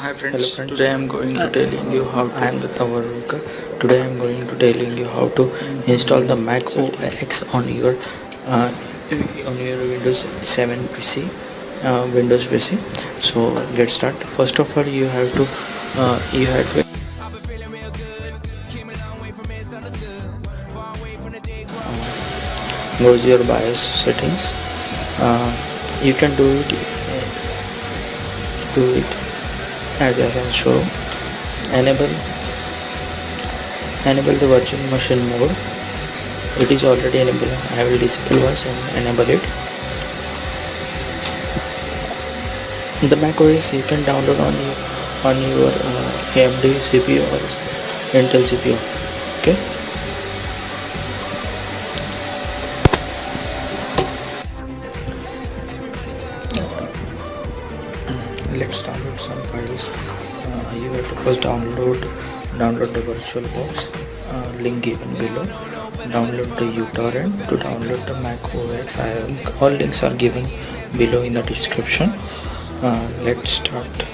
Hi Hello friends, friends, today I am going to telling you how I am the Tawarruka. Today I am going to telling you how to install the Mac OS uh, on your Windows 7 PC, Windows PC. So let's start. First of all, you have to go to your BIOS settings. You can do it as I can show. Enable enable the virtual machine mode. It is already enabled. I will disable once and enable it. The Mac OS you can download on your AMD CPU or Intel CPU. Okay. Let's download some files. You have to first download the VirtualBox. Link given below. Download the uTorrent to download the Mac OS. All links are given below in the description. Let's start.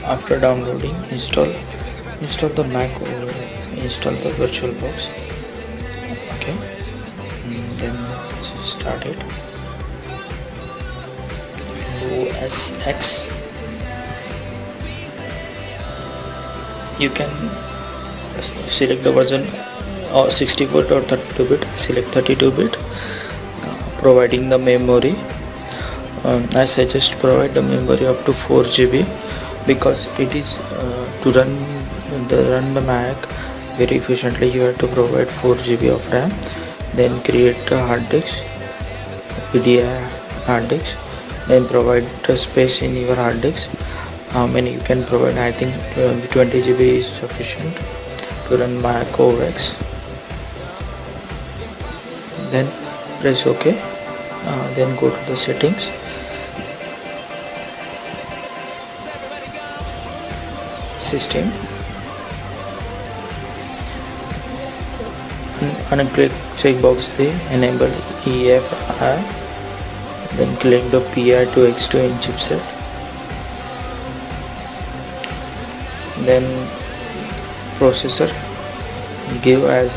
After downloading, install the Mac OS. Install the VirtualBox. Okay. Then start it. OSX. You can select the version 64 or 32-bit. Select 32-bit. Providing the memory. I suggest provide the memory up to 4 GB because it is to run the Mac very efficiently. You have to provide 4 GB of RAM. Then create a hard disk, PDI hard disk. Then provide the space in your hard disk. How many you can provide? I think 20 GB is sufficient to run Mac OS. Then press OK. Then go to the settings. System. Unclick checkbox the enable EFI. Then click the PI2X2 in chipset. Then processor give as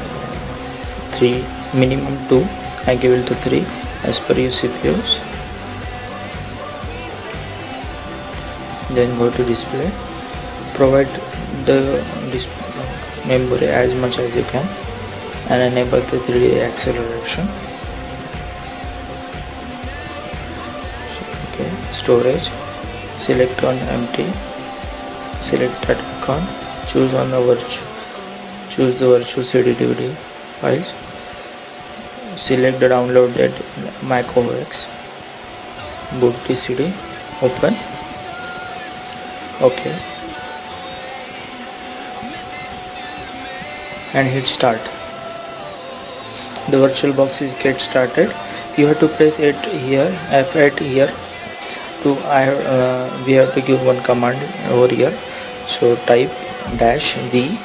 3, minimum 2. I give it to 3 as per your CPUs. Then go to display. Provide the memory as much as you can and enable the 3D acceleration. Okay, storage. Select on empty. Select that icon. Choose the virtual CD DVD files. Select the downloaded Mac OS. Boot the CD. Open. Okay. And hit start. The VirtualBox is get started. You have to press it here, F8 here. We have to give one command over here. So type -v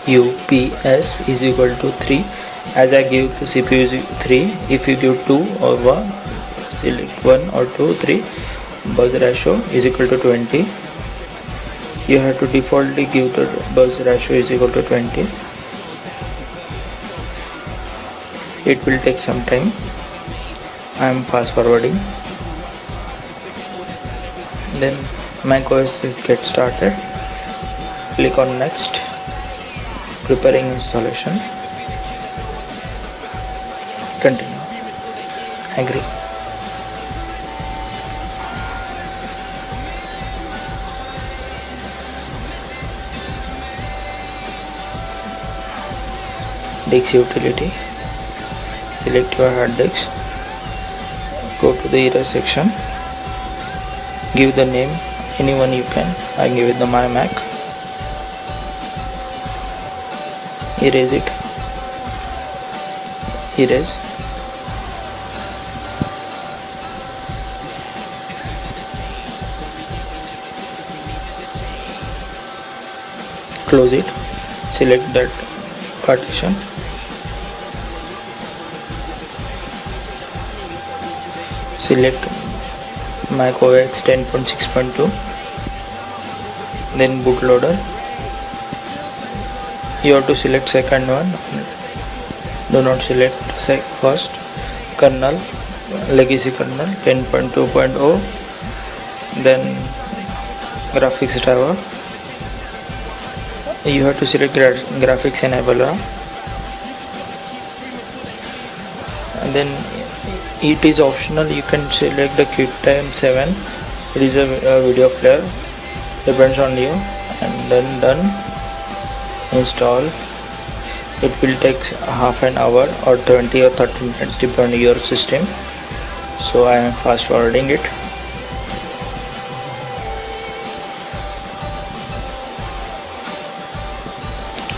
CUPS is equal to 3. As I give the CPU is 3. If you give 2 or 1, select 1 or 2, 3. Buzz ratio is equal to 20. You have to defaultly give the buzz ratio is equal to 20. It will take some time. I am fast forwarding. Then Mac OS is get started. Click on next. Preparing installation. Continue. Agree. Disk utility. Select your hard disk. Go to the erase section. Give the name anyone you can. I give it the my Mac. Erase it. Erase. Close it. Select that partition. select Mac OS 10.6.2, then bootloader. You have to select second one, do not select first. Kernel, legacy kernel 10.2.0, then graphics driver. You have to select graphics enabler, and then it is optional, you can select the QuickTime 7. It is a video player, depends on you. And then done. Install. It will take half an hour or 20 or 30 minutes depending on your system, so I am fast forwarding it.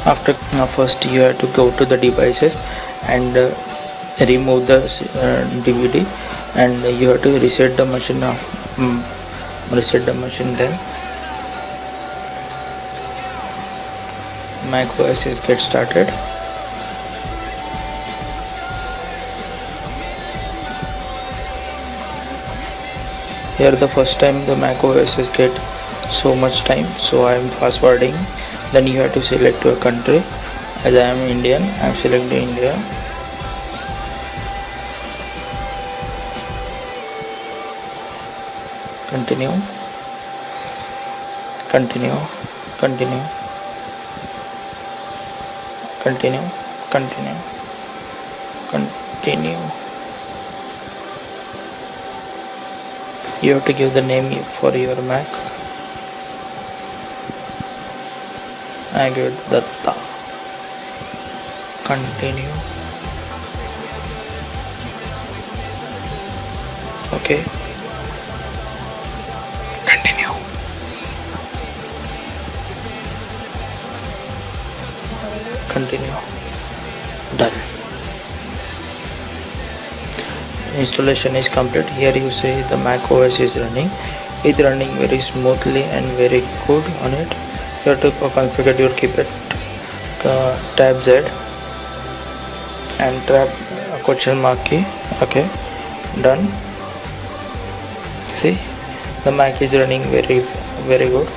After first you have to go to the devices and remove the DVD, and you have to reset the machine then Mac OS is get started. Here the first time the Mac OS is get so much time, so I am fast forwarding. Then you have to select your country. As I am Indian, I am selecting India. Continue, continue, continue, continue, continue, continue. You have to give the name for your Mac. I give Datta. Continue. Okay. Continue. Continue. Done. Installation is complete. Here you see the Mac OS is running. It's running very smoothly and very good on it. You have to configure your keypad, tab Z and tab question mark key. Okay, done. See, the Mac is running very good.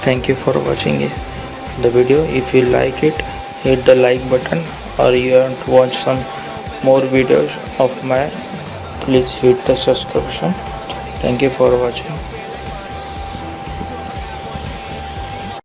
Thank you for watching the video. If you like it, hit the like button, or you want to watch some more videos of mine, please hit the subscription. Thank you for watching.